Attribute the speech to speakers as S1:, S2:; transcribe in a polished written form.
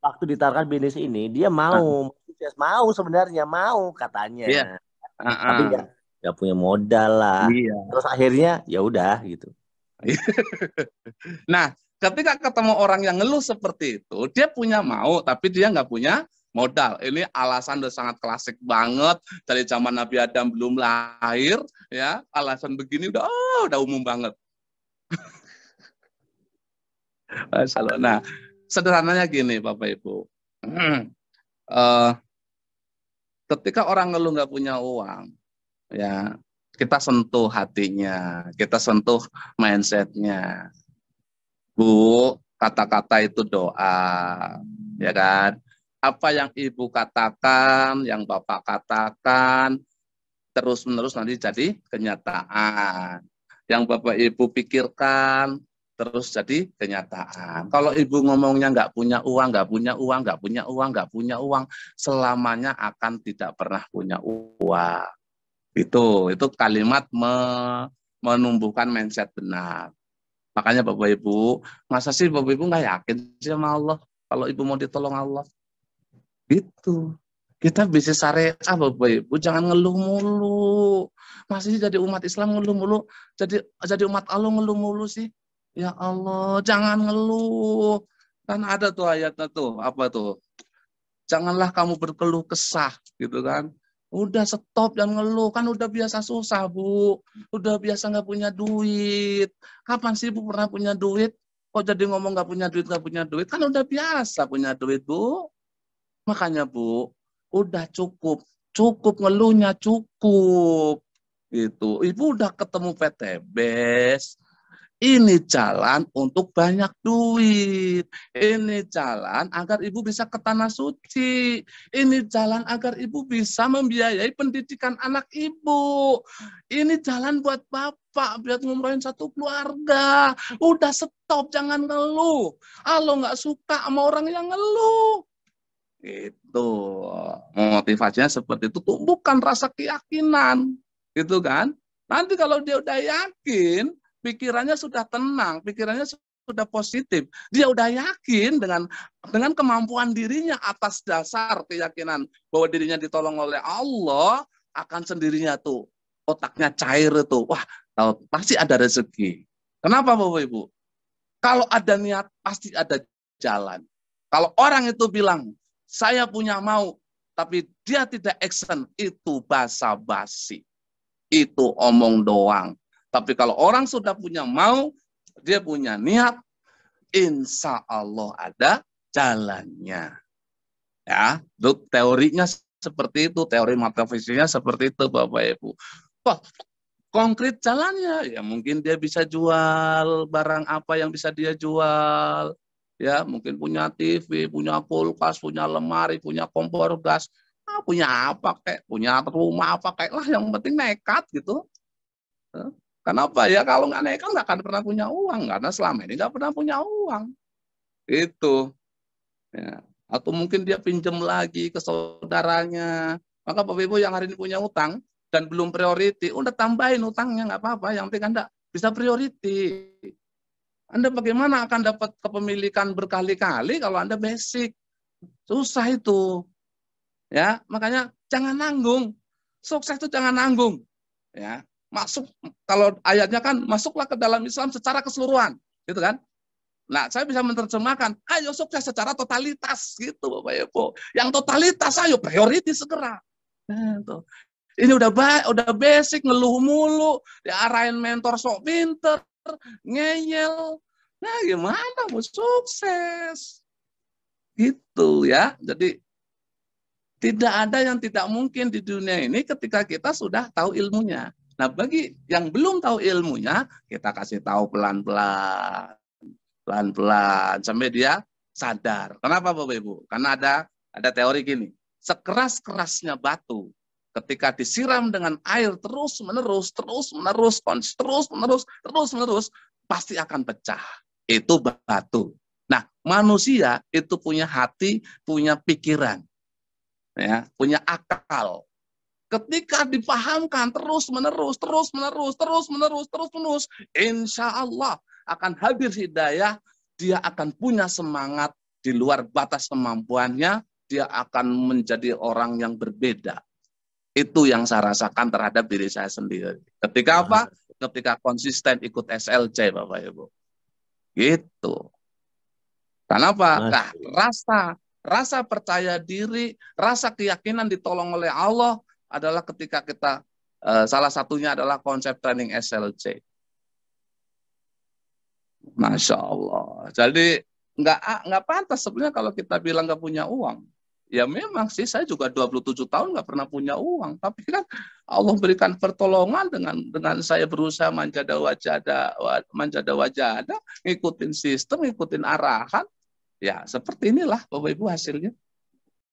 S1: waktu ditawarkan bisnis ini dia
S2: Ah,
S1: mau sukses, mau sebenarnya mau
S2: iya.
S1: katanya,
S2: Ah,
S1: tapi
S2: ah.
S1: nggak punya modal lah.
S2: Iya.
S1: Terus akhirnya ya udah gitu.
S2: Nah, ketika ketemu orang yang ngeluh seperti itu, dia punya mau, tapi dia nggak punya modal. Ini alasan udah sangat klasik banget dari zaman Nabi Adam belum lahir, ya. Alasan begini udah umum banget. Masya Allah. Nah, sederhananya gini, Bapak Ibu. Eh, ketika orang ngeluh nggak punya uang, ya kita sentuh hatinya, kita sentuh mindsetnya. Bu, kata-kata itu doa, ya kan? Apa yang ibu katakan, yang bapak katakan, terus-menerus nanti jadi kenyataan. Yang bapak ibu pikirkan, terus jadi kenyataan. Kalau ibu ngomongnya nggak punya uang, nggak punya uang, nggak punya uang, nggak punya uang, selamanya akan tidak pernah punya uang. Itu kalimat menumbuhkan mindset benar. Makanya Bapak Ibu, masa sih Bapak Ibu nggak yakin sih sama Allah kalau Ibu mau ditolong Allah? Gitu. Kita bisnis syariah Bapak Ibu, jangan ngeluh mulu. Masih jadi umat Islam ngeluh mulu, jadi umat Allah ngeluh mulu sih. Ya Allah, jangan ngeluh. Kan ada tuh ayatnya tuh, apa tuh? Janganlah kamu berkeluh kesah gitu kan. Udah stop dan ngeluh, kan udah biasa susah Bu, udah biasa nggak punya duit. Kapan sih Bu pernah punya duit? Kok jadi ngomong nggak punya duit, kan udah biasa punya duit Bu. Makanya Bu, udah cukup, cukup ngeluhnya cukup. Gitu. Ibu udah ketemu PTBS, ini jalan untuk banyak duit. Ini jalan agar ibu bisa ke tanah suci. Ini jalan agar ibu bisa membiayai pendidikan anak ibu. Ini jalan buat bapak, biar ngumrohin satu keluarga. Udah stop, jangan ngeluh. Allah nggak suka sama orang yang ngeluh. Itu motivasinya seperti itu, tumbuhkan rasa keyakinan, gitu kan? Nanti kalau dia udah yakin, pikirannya sudah tenang, pikirannya sudah positif, dia udah yakin dengan kemampuan dirinya atas dasar keyakinan bahwa dirinya ditolong oleh Allah, akan sendirinya tuh otaknya cair tuh, wah tahu pasti ada rezeki. Kenapa Bapak Ibu? Kalau ada niat pasti ada jalan. Kalau orang itu bilang saya punya mau, tapi dia tidak action, itu basa-basi. Itu omong doang. Tapi kalau orang sudah punya mau, dia punya niat, insya Allah ada jalannya. Ya, teorinya seperti itu, teori metafisiknya seperti itu, Bapak Ibu. Kok konkret jalannya? Ya mungkin dia bisa jual barang apa yang bisa dia jual. Ya, mungkin punya TV, punya kulkas, punya lemari, punya kompor gas. Punya apa kayak, punya rumah apa kayak lah, yang penting nekat gitu. Kenapa ya, kalau nggak nekat nggak akan pernah punya uang, karena selama ini nggak pernah punya uang. Itu. Ya. Atau mungkin dia pinjam lagi ke saudaranya. Maka Bapak Ibu yang hari ini punya utang dan belum priority, udah tambahin utangnya, nggak apa-apa. Yang penting Anda bisa priority. Anda bagaimana akan dapat kepemilikan berkali-kali kalau Anda basic? Susah itu. Ya, makanya jangan nanggung. Sukses itu jangan nanggung. Ya, masuk, kalau ayatnya kan masuklah ke dalam Islam secara keseluruhan, gitu kan? Nah, saya bisa menerjemahkan, ayo sukses secara totalitas, gitu Bapak Ibu. Yang totalitas, ayo priority segera. Nah, ini udah basic, ngeluh mulu, diarahin mentor sok pinter, ngeyel. Nah, gimana mau sukses? Gitu ya. Jadi tidak ada yang tidak mungkin di dunia ini ketika kita sudah tahu ilmunya. Nah, bagi yang belum tahu ilmunya, kita kasih tahu pelan-pelan. Pelan-pelan sampai dia sadar. Kenapa Bapak Ibu? Karena ada teori gini, sekeras-kerasnya batu ketika disiram dengan air terus menerus pasti akan pecah. Itu batu. Nah, manusia itu punya hati, punya pikiran, ya, punya akal. Ketika dipahamkan terus menerus, insya Allah akan hadir hidayah, dia akan punya semangat di luar batas kemampuannya, dia akan menjadi orang yang berbeda. Itu yang saya rasakan terhadap diri saya sendiri. Ketika apa? Ketika konsisten ikut SLC, Bapak Ibu. Gitu. Kenapa? Nah, rasa percaya diri, rasa keyakinan ditolong oleh Allah adalah ketika kita salah satunya adalah konsep training SLC. Masya Allah. Jadi nggak pantas sebenarnya kalau kita bilang nggak punya uang. Ya memang sih saya juga 27 tahun nggak pernah punya uang. Tapi kan Allah berikan pertolongan dengan saya berusaha manjada wajada, ngikutin sistem, ngikutin arahan. Ya seperti inilah Bapak Ibu hasilnya.